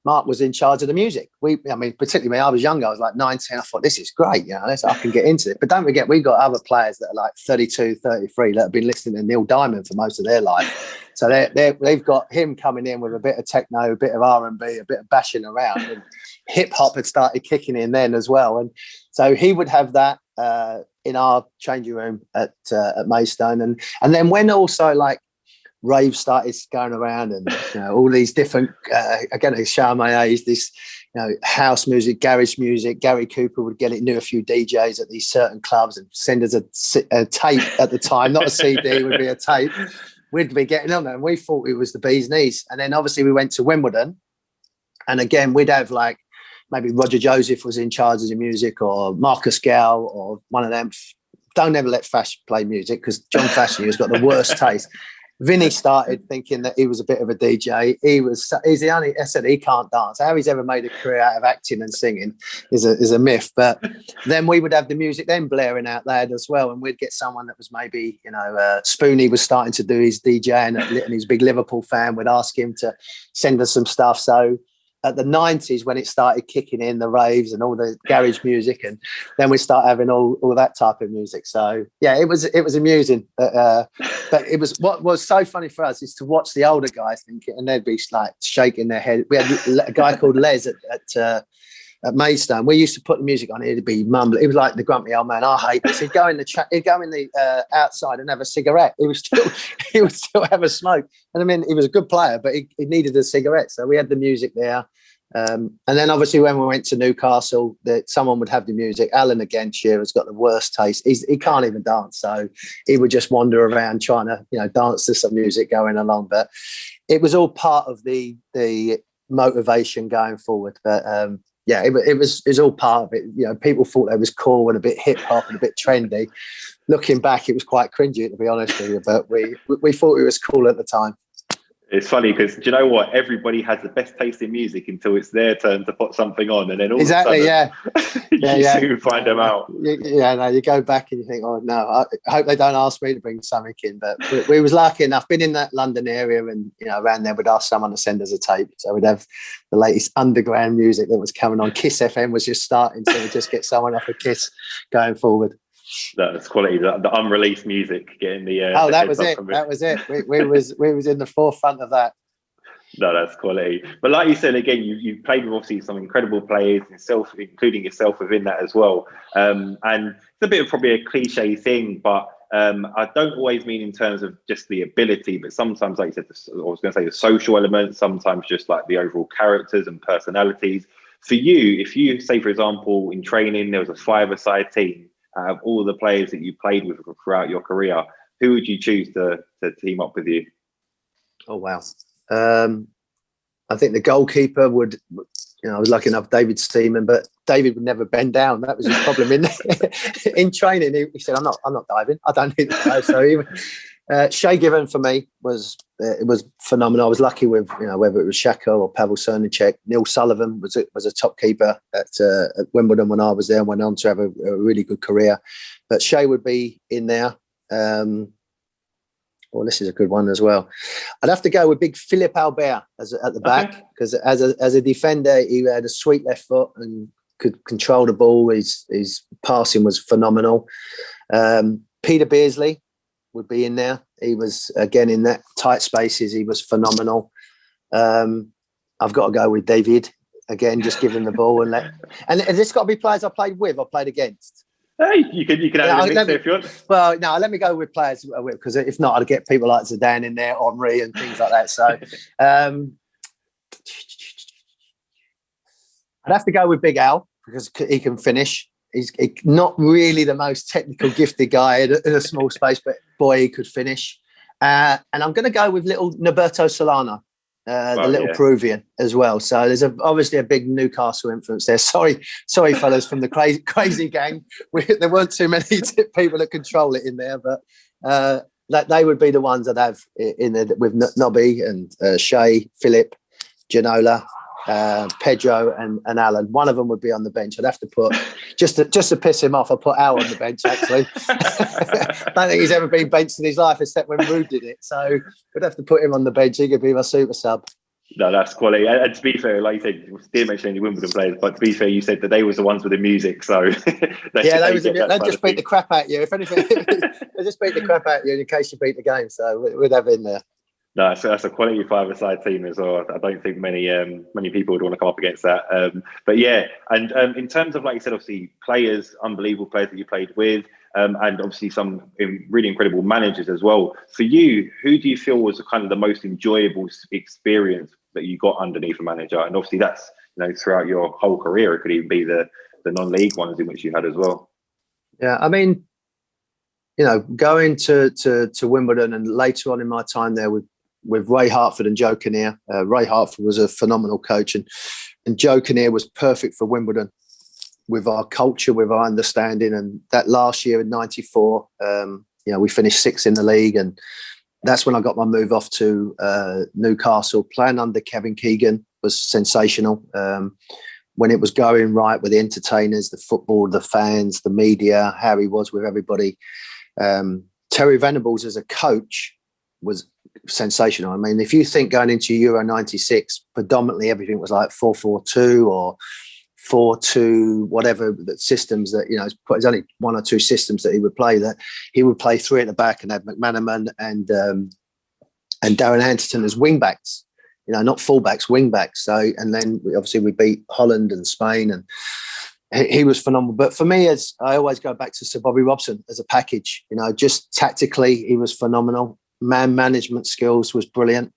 Mark was in charge of the music. Particularly when I was younger, I was like 19. I thought, this is great. I can get into it. But don't forget, we've got other players that are like 32, 33 that have been listening to Neil Diamond for most of their life. So they've got him coming in with a bit of techno, a bit of R&B, a bit of bashing around. And hip hop had started kicking in then as well. And so he would have that in our changing room at Maidstone. And then when also like raves started going around and all these different again, it's showing my age, this house music, garage music. Gary Cooper would knew a few DJs at these certain clubs and send us a tape at the time, not a CD, would be a tape. We'd be getting on there and we thought it was the bee's knees. And then obviously we went to Wimbledon, and again we'd have like maybe Roger Joseph was in charge of the music, or Marcus Gow, or one of them. Don't ever let Fash play music, because John Fashy has got the worst taste. Vinny started thinking that he was a bit of a DJ. He's the only, I said, he can't dance. How he's ever made a career out of acting and singing is a myth. But then we would have the music then blaring out loud as well. And we'd get someone that was maybe, Spoonie was starting to do his DJing and he's a big Liverpool fan. We'd ask him to send us some stuff. So at the 90s, when it started kicking in, the raves and all the garage music, and then we start having all that type of music. So yeah, it was amusing. But it was, what was so funny for us is to watch the older guys thinking, and they'd be like shaking their head. We had a guy called Les at Maidstone. We used to put the music on. It'd be mumbling. He was like the grumpy old man. I hate this. He'd go in the outside and have a cigarette. He would still have a smoke. And I mean, he was a good player, but he needed a cigarette. So we had the music there. And then obviously when we went to Newcastle, that someone would have the music. Alan again, Shearer has got the worst taste. He can't even dance, so he would just wander around trying to dance to some music going along. But it was all part of the motivation going forward. But yeah, it was all part of it. People thought it was cool and a bit hip hop and a bit trendy. Looking back, it was quite cringy, to be honest with you. But we thought it was cool at the time. It's funny because, do you know what? Everybody has the best taste in music until it's their turn to put something on, and then all exactly, of a sudden, you soon find them out. You go back and you think, oh no, I hope they don't ask me to bring something in. But we was lucky enough, been in that London area, and around there, we'd ask someone to send us a tape, so we'd have the latest underground music that was coming on. Kiss FM was just starting, so we'd just get someone off a Kiss going forward. That's quality. The unreleased music, getting the that was it. That was it. We was in the forefront of that. No, that's quality. But like you said, again, you played with obviously some incredible players, including yourself within that as well. And it's a bit of probably a cliche thing, but I don't always mean in terms of just the ability, but sometimes, like you said, I was going to say the social elements. Sometimes just like the overall characters and personalities. For you, if you say, for example, in training there was a five-a-side team. Out of all the players that you played with throughout your career, who would you choose to team up with you? Oh, wow. I think the goalkeeper would, I was lucky enough, David Seaman, but David would never bend down. That was his problem in training. He said, I'm not diving. I don't need to dive. So Shay Given for me was phenomenal. I was lucky with whether it was Shaka or Pavel Cernicek. Neil Sullivan was a top keeper at Wimbledon when I was there, and went on to have a really good career. But Shay would be in there. Well, this is a good one as well. I'd have to go with big Philippe Albert at the back, because as a defender he had a sweet left foot and could control the ball. His passing was phenomenal. Peter Beardsley would be in there. He was, again, in that tight spaces, he was phenomenal. I've got to go with David, again, just give him the ball and it's got to be players I played with or played against. Hey, you can have a mix there if you want. Well, no, let me go with players, because if not, I'd get people like Zidane in there, Henry and things like that. So I'd have to go with Big Al, because he can finish. He's not really the most technical gifted guy in a small space, but boy, he could finish. And I'm going to go with little Norberto Solano, the little Peruvian as well. So there's obviously a big Newcastle influence there. Sorry, fellas from the crazy gang. There weren't too many people that control it in there, but they would be the ones I'd have in there with Nobby and Shay, Philip, Ginola. Pedro and Alan. One of them would be on the bench. I'd have to put, just to piss him off, I'd put Al on the bench, actually. I don't think he's ever been benched in his life except when Rude did it. So we'd have to put him on the bench. He could be my super sub. No, that's quality. And to be fair, like you said, you didn't mention any Wimbledon players, but to be fair, you said that they was the ones with the music. So they just beat the crap out of you. If anything, they just beat the crap out of you in case you beat the game. So we'd have in there. No, so that's a quality five-a-side team as well. I don't think many people would want to come up against that. But yeah, and in terms of, like you said, obviously players, unbelievable players that you played with, and obviously some really incredible managers as well. For you, who do you feel was kind of the most enjoyable experience that you got underneath a manager? And obviously that's, throughout your whole career. It could even be the non-league ones in which you had as well. Yeah, I mean, going to Wimbledon and later on in my time there with Ray Hartford and Joe Kinnear. Ray Hartford was a phenomenal coach, and Joe Kinnear was perfect for Wimbledon with our culture, with our understanding. And that last year in '94, we finished 6th in the league, and that's when I got my move off to Newcastle. Playing under Kevin Keegan was sensational. When it was going right with the entertainers, the football, the fans, the media, how he was with everybody. Terry Venables as a coach was sensational. I mean, if you think going into Euro 96, predominantly everything was like 4-4-2 or 4-2, whatever the systems that, there's only 1 or 2 systems that he would play, that he would play 3 at the back and have McManaman and Darren Anderton as wing backs, not fullbacks, wing backs. So, and then obviously we beat Holland and Spain, and he was phenomenal. But for me, as I always go back to Sir Bobby Robson as a package, just tactically, he was phenomenal. Man management skills was brilliant.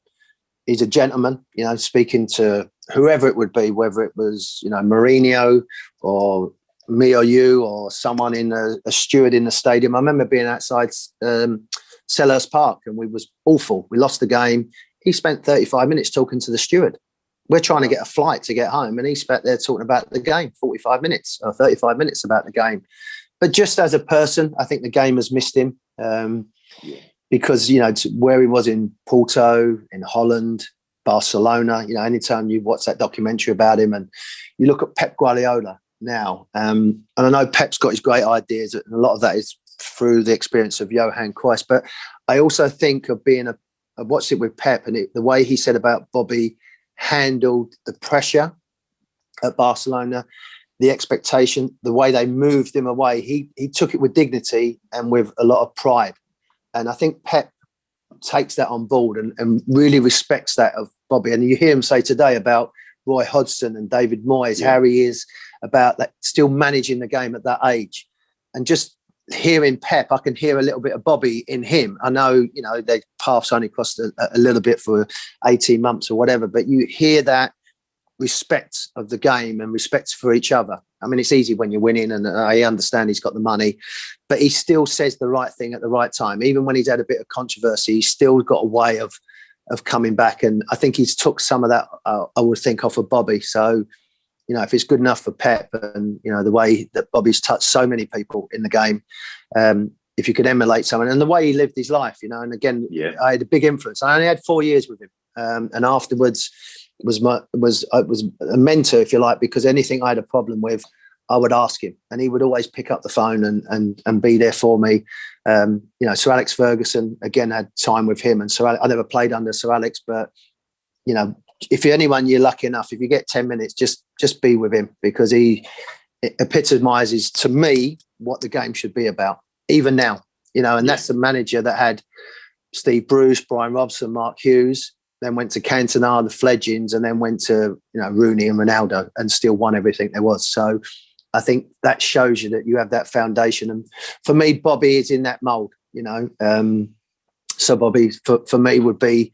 He's a gentleman, speaking to whoever it would be, whether it was, Mourinho or me or you or someone in a steward in the stadium. I remember being outside Selhurst Park and we was awful. We lost the game. He spent 35 minutes talking to the steward. We're trying to get a flight to get home, and he spent there talking about the game, 45 minutes or 35 minutes about the game. But just as a person, I think the game has missed him. Because, where he was in Porto, in Holland, Barcelona, anytime you watch that documentary about him, and you look at Pep Guardiola now, and I know Pep's got his great ideas, and a lot of that is through the experience of Johan Cruyff. But I also think of I watched it with Pep, and the way he said about Bobby handled the pressure at Barcelona, the expectation, the way they moved him away, he took it with dignity and with a lot of pride. And I think Pep takes that on board and really respects that of Bobby. And you hear him say today about Roy Hodgson and David Moyes, how he is about that, still managing the game at that age. And just hearing Pep, I can hear a little bit of Bobby in him. I know, their paths only crossed a little bit for 18 months or whatever, but you hear that respect of the game and respect for each other. I mean, it's easy when you're winning, and I understand he's got the money, but he still says the right thing at the right time. Even when he's had a bit of controversy, he's still got a way of coming back. And I think he's took some of that, I would think, off of Bobby. So, if it's good enough for Pep and, the way that Bobby's touched so many people in the game, if you could emulate someone and the way he lived his life, and again, I had a big influence. I only had 4 years with him. And afterwards, was a mentor, if you like, because anything I had a problem with, I would ask him, and he would always pick up the phone and be there for me. Sir Alex Ferguson, again, had time with him, and I never played under Sir Alex, but if you're anyone, you're lucky enough, if you get 10 minutes, just be with him, because he epitomises to me what the game should be about, even now. And that's the manager that had Steve Bruce, Brian Robson, Mark Hughes, then went to Cantona, the fledglings, and then went to Rooney and Ronaldo, and still won everything there was. So I think that shows you that you have that foundation. And for me, Bobby is in that mould. So Bobby, for me, would be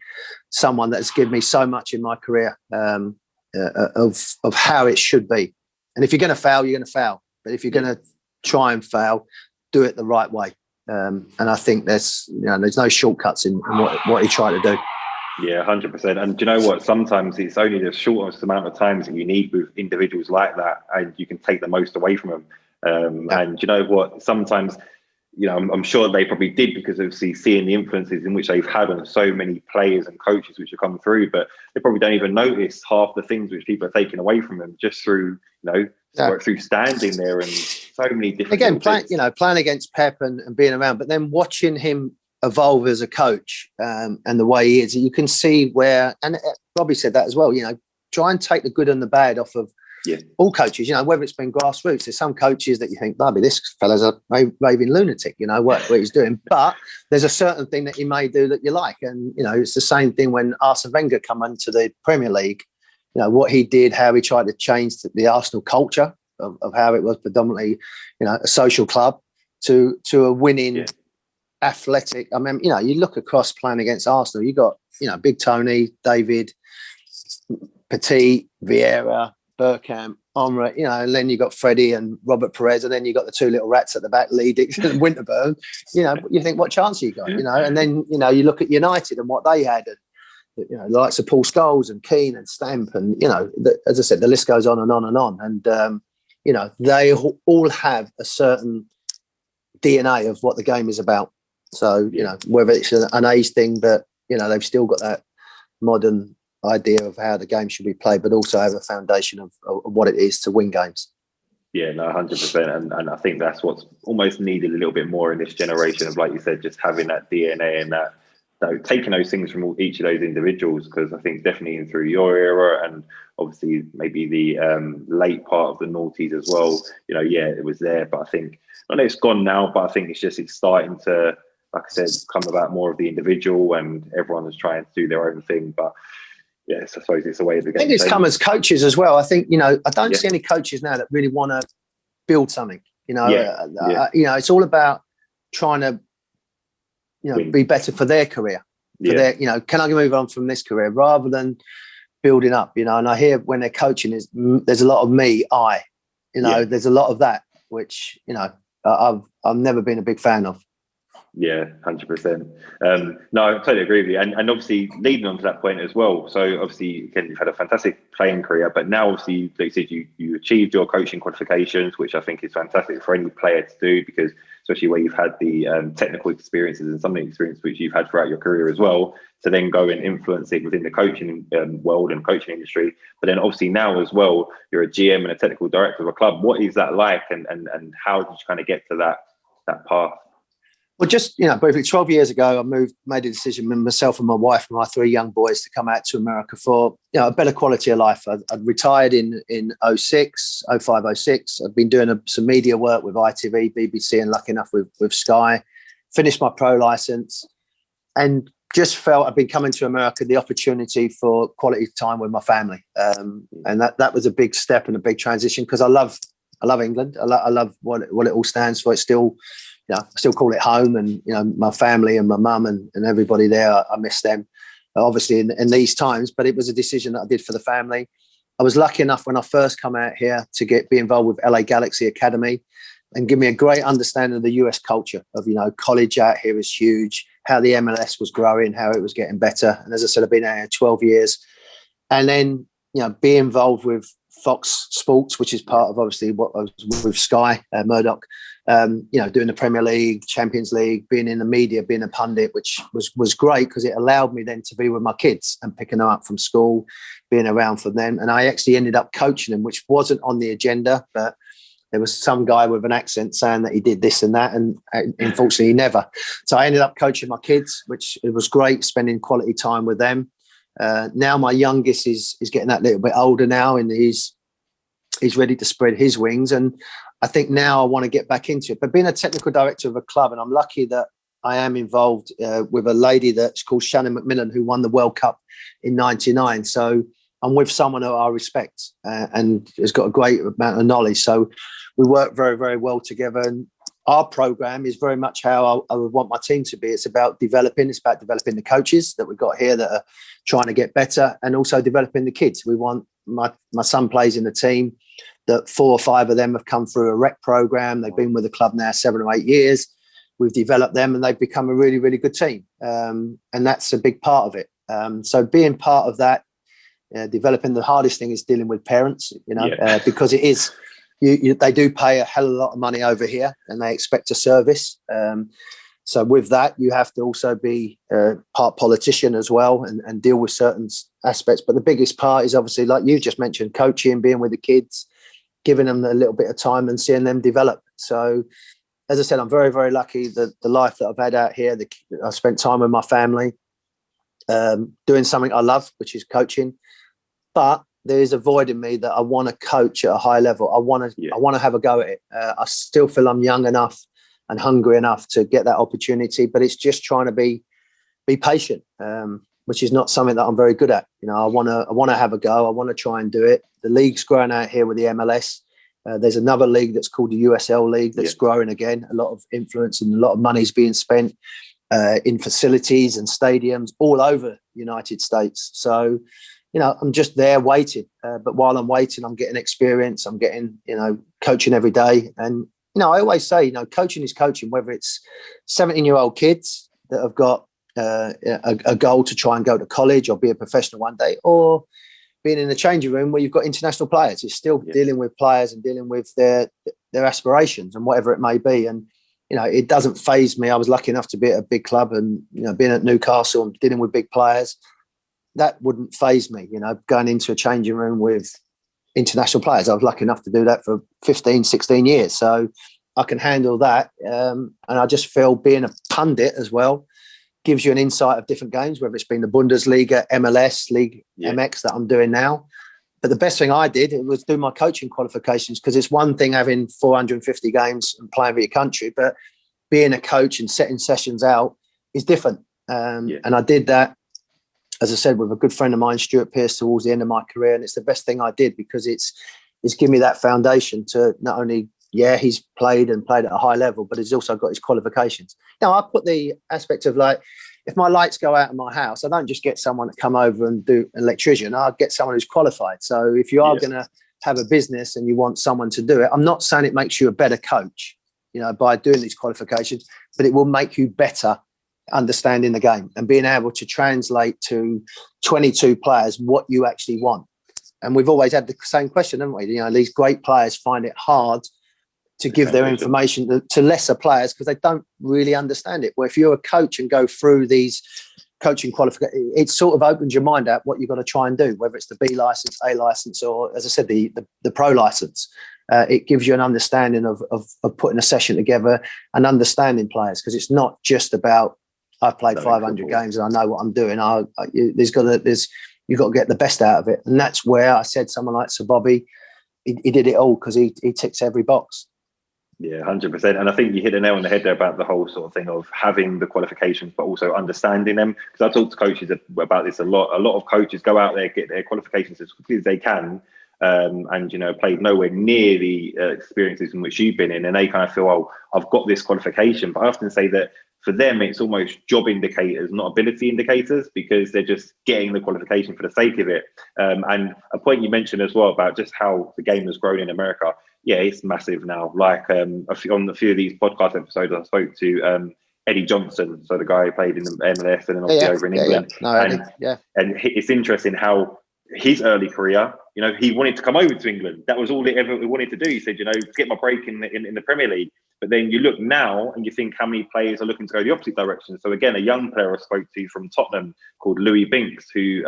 someone that's given me so much in my career of how it should be. And if you're going to fail, you're going to fail. But if you're going to try and fail, do it the right way. And I think there's no shortcuts in what he tried to do. Yeah, 100%. And do you know what? Sometimes it's only the shortest amount of times that you need with individuals like that, and you can take the most away from them. And do you know what? Sometimes, I'm sure they probably did, because obviously seeing the influences in which they've had on so many players and coaches which have come through, but they probably don't even notice half the things which people are taking away from them just through, through standing there and so many different. Again, playing against Pep and being around, but then watching him evolve as a coach and the way he is, you can see where, and Robbie said that as well, try and take the good and the bad off of all coaches, whether it's been grassroots. There's some coaches that you think, Bobby, this fella's a raving lunatic, what he's doing. But there's a certain thing that he may do that you like. And, it's the same thing when Arsene Wenger come into the Premier League, what he did, how he tried to change the Arsenal culture of how it was predominantly, a social club to a winning athletic. I mean, you look across playing against Arsenal, you got, Big Tony, David, Petit, Vieira, Bergkamp, Omra, and then you got Freddie and Robert Perez, and then you got the two little rats at the back, Lee Dixon and Winterburn. You think, what chance you got? And then you look at United and what they had, and the likes of Paul Scholes and Keane and Stamp, and as I said, the list goes on and on and on. And they all have a certain DNA of what the game is about. So whether it's an age thing, but they've still got that modern idea of how the game should be played, but also have a foundation of what it is to win games. Yeah, no, 100%. And I think that's what's almost needed a little bit more in this generation of, like you said, just having that DNA and that taking those things from each of those individuals, because I think definitely through your era and obviously maybe the late part of the noughties as well, it was there. But I think, I know it's gone now, but I think it's starting to, like I said, come about more of the individual, and everyone is trying to do their own thing. But yes, I suppose it's a way of the game. I think it's come as coaches as well. I think, I don't see any coaches now that really want to build something. It's all about trying to, be better for their career. For their, can I move on from this career rather than building up? And I hear when they're coaching, there's a lot of me, there's a lot of that, which I've never been a big fan of. Yeah, 100%. No, I totally agree with you. And obviously, leading on to that point as well. So obviously, again, you've had a fantastic playing career, but now obviously, like you said, you achieved your coaching qualifications, which I think is fantastic for any player to do, because especially where you've had the technical experiences and some of the experience which you've had throughout your career as well, to then go and influence it within the coaching world and coaching industry. But then obviously now as well, you're a GM and a technical director of a club. What is that like, and how did you kind of get to that path? Well, just, briefly, 12 years ago, I made a decision with myself and my wife and my three young boys to come out to America for, a better quality of life. I'd retired in 06, 05, 06. I'd been doing some media work with ITV, BBC, and lucky enough with Sky. Finished my pro license and just felt I'd been coming to America, the opportunity for quality time with my family. And that was a big step and a big transition, because I love England. I love what it all stands for. It's still, I still call it home, and my family and my mum and everybody there, I miss them, obviously in these times. But it was a decision that I did for the family. I was lucky enough when I first come out here to be involved with LA Galaxy Academy, and give me a great understanding of the US culture of college out here is huge, how the MLS was growing, how it was getting better. And as I said, I've been out here 12 years, and then be involved with Fox Sports, which is part of obviously what I was with Sky, Murdoch, doing the Premier League, Champions League, being in the media, being a pundit, which was great, because it allowed me then to be with my kids and picking them up from school, being around for them. And I actually ended up coaching them, which wasn't on the agenda, but there was some guy with an accent saying that he did this and that, and unfortunately he never. So I ended up coaching my kids, which it was great, spending quality time with them. Now my youngest is getting that little bit older now, and he's ready to spread his wings. And I think now I want to get back into it. But being a technical director of a club, and I'm lucky that I am involved with a lady that's called Shannon McMillan, who won the World Cup in '99. So I'm with someone who I respect and has got a great amount of knowledge. So we work very, very well together. And our program is very much how I would want my team to be. It's about developing. It's about developing the coaches that we've got here that are trying to get better, and also developing the kids. We want my son plays in the team, that 4 or 5 of them have come through a rec program. They've been with the club now 7 or 8 years. We've developed them, and they've become a really, really good team. And that's a big part of it. So being part of that, developing, the hardest thing is dealing with parents, because it is they do pay a hell of a lot of money over here, and they expect a service. So with that, you have to also be part politician as well, and deal with certain aspects. But the biggest part is obviously, like you just mentioned, coaching, being with the kids, giving them a little bit of time and seeing them develop. So, as I said, I'm very, very lucky that the life that I've had out here, I spent time with my family, doing something I love, which is coaching. But there is a void in me that I want to coach at a high level. I want to have a go at it. I still feel I'm young enough and hungry enough to get that opportunity, but it's just trying to be patient, which is not something that I'm very good at. I want to have a go. I want to try and do it. The league's growing out here with the MLS. There's another league that's called the USL League that's growing again. A lot of influence and a lot of money's being spent in facilities and stadiums all over the United States. So, I'm just there waiting. But while I'm waiting, I'm getting experience. I'm getting, coaching every day. And, I always say, coaching is coaching, whether it's 17-year-old kids that have got a goal to try and go to college or be a professional one day, or being in the changing room where you've got international players. It's still dealing with players and dealing with their aspirations and whatever it may be. And, it doesn't faze me. I was lucky enough to be at a big club and, being at Newcastle and dealing with big players. That wouldn't faze me, going into a changing room with international players. I was lucky enough to do that for 15, 16 years. So I can handle that. And I just feel being a pundit as well gives you an insight of different games, whether it's been the Bundesliga, MLS, League MX that I'm doing now. But the best thing I did was do my coaching qualifications, because it's one thing having 450 games and playing for your country, but being a coach and setting sessions out is different. And I did that, as I said, with a good friend of mine, Stuart Pearce, towards the end of my career. And it's the best thing I did, because it's given me that foundation to not only, he's played at a high level, but he's also got his qualifications. Now, I put the aspect of, like, if my lights go out in my house, I don't just get someone to come over and do an electrician. I get someone who's qualified. So if you are going to have a business and you want someone to do it, I'm not saying it makes you a better coach, by doing these qualifications, but it will make you better understanding the game and being able to translate to 22 players what you actually want. And we've always had the same question, haven't we? These great players find it hard to give their information to lesser players because they don't really understand it. Well, if you're a coach and go through these coaching qualifications, it sort of opens your mind out what you've got to try and do, whether it's the B license, A license, or, as I said, the pro license. It gives you an understanding of putting a session together and understanding players, because it's not just about, I've played 500 games and I know what I'm doing. You've got to get the best out of it. And that's where I said someone like Sir Bobby, he did it all, because he ticks every box. Yeah, 100%. And I think you hit the nail on the head there about the whole sort of thing of having the qualifications, but also understanding them. Because I talk to coaches about this a lot. A lot of coaches go out there, get their qualifications as quickly as they can, and played nowhere near the experiences in which you've been in, and they kind of feel, oh, I've got this qualification. But I often say that for them, it's almost job indicators, not ability indicators, because they're just getting the qualification for the sake of it. And a point you mentioned as well about just how the game has grown in America. Yeah, it's massive now. Like on a few of these podcast episodes, I spoke to Eddie Johnson, so the guy who played in the MLS and then obviously over in England. And it's interesting how his early career, he wanted to come over to England. That was all he ever wanted to do. He said, to get my break in the Premier League. But then you look now and you think how many players are looking to go the opposite direction. So again, a young player I spoke to from Tottenham called Louis Binks, who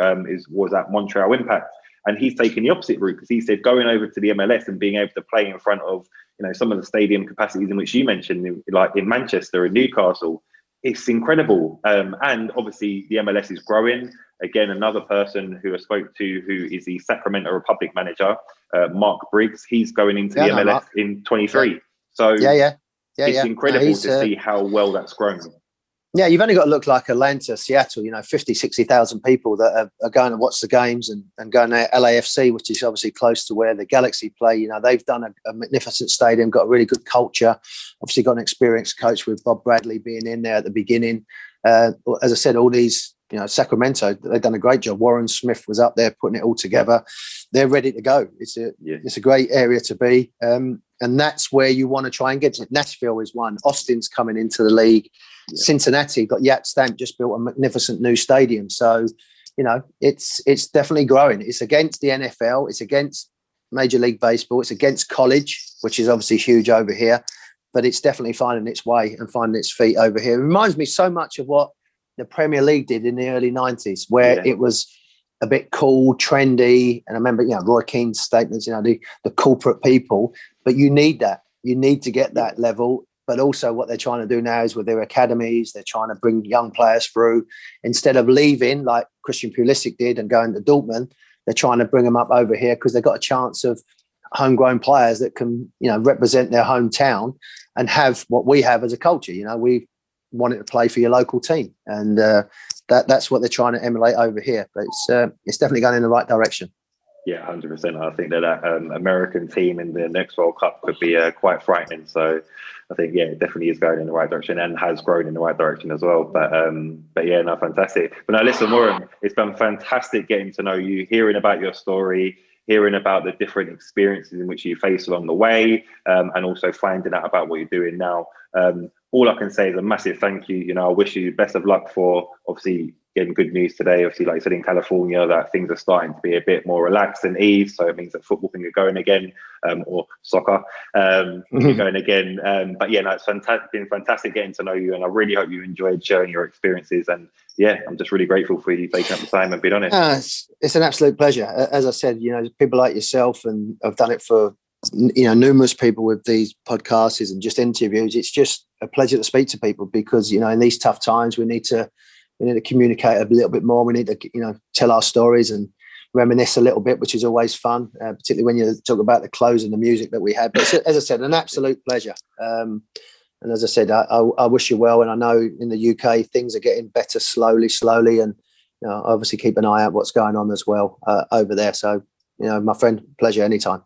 was at Montreal Impact. And he's taken the opposite route, because he said going over to the MLS and being able to play in front of, some of the stadium capacities in which you mentioned, like in Manchester and Newcastle, it's incredible. And obviously the MLS is growing. Again, another person who I spoke to, who is the Sacramento Republic manager, Mark Briggs, he's going into the MLS in 23. So it's incredible to see how well that's grown. Yeah, you've only got to look like Atlanta, Seattle, 50, 60,000 people that are going to watch the games, and going to LAFC, which is obviously close to where the Galaxy play. They've done a magnificent stadium, got a really good culture, obviously got an experienced coach with Bob Bradley being in there at the beginning. As I said, all these, Sacramento, they've done a great job. Warren Smith was up there putting it all together. They're ready to go. It's a great area to be. And that's where you want to try and get to. Nashville is one. Austin's coming into the league. Yeah. Cincinnati got Yat Stamp, just built a magnificent new stadium. So, it's definitely growing. It's against the NFL. It's against Major League Baseball. It's against college, which is obviously huge over here, but it's definitely finding its way and finding its feet over here. It reminds me so much of what the Premier League did in the early 90s, where it was a bit cool, trendy. And I remember, Roy Keane's statements, the corporate people, but you need that. You need to get that level. But also what they're trying to do now is with their academies, they're trying to bring young players through. Instead of leaving like Christian Pulisic did and going to Dortmund, they're trying to bring them up over here because they've got a chance of homegrown players that can, represent their hometown and have what we have as a culture. We want it to play for your local team. And that's what they're trying to emulate over here. But it's definitely going in the right direction. Yeah, 100%. I think that American team in the next World Cup could be quite frightening. So I think, it definitely is going in the right direction and has grown in the right direction as well. But yeah, no, fantastic. But no, listen, Warren, it's been fantastic getting to know you, hearing about your story, hearing about the different experiences in which you faced along the way, and also finding out about what you're doing now. All I can say is a massive thank you. I wish you best of luck for obviously getting good news today. Obviously, like you said, in California, that things are starting to be a bit more relaxed and ease. So it means that football can get going again, or soccer get going again. But yeah, no, it's been fantastic getting to know you. And I really hope you enjoyed sharing your experiences. And yeah, I'm just really grateful for you taking up the time and being honest. It's an absolute pleasure. As I said, people like yourself, and I've done it for numerous people with these podcasts and just interviews. It's just a pleasure to speak to people because in these tough times we need to communicate a little bit more. We need to tell our stories and reminisce a little bit, which is always fun, particularly when you talk about the clothes and the music that we had. But as I said, an absolute pleasure. And as I said, I wish you well. And I know in the UK things are getting better slowly, and obviously keep an eye out what's going on as well over there. So my friend, pleasure anytime.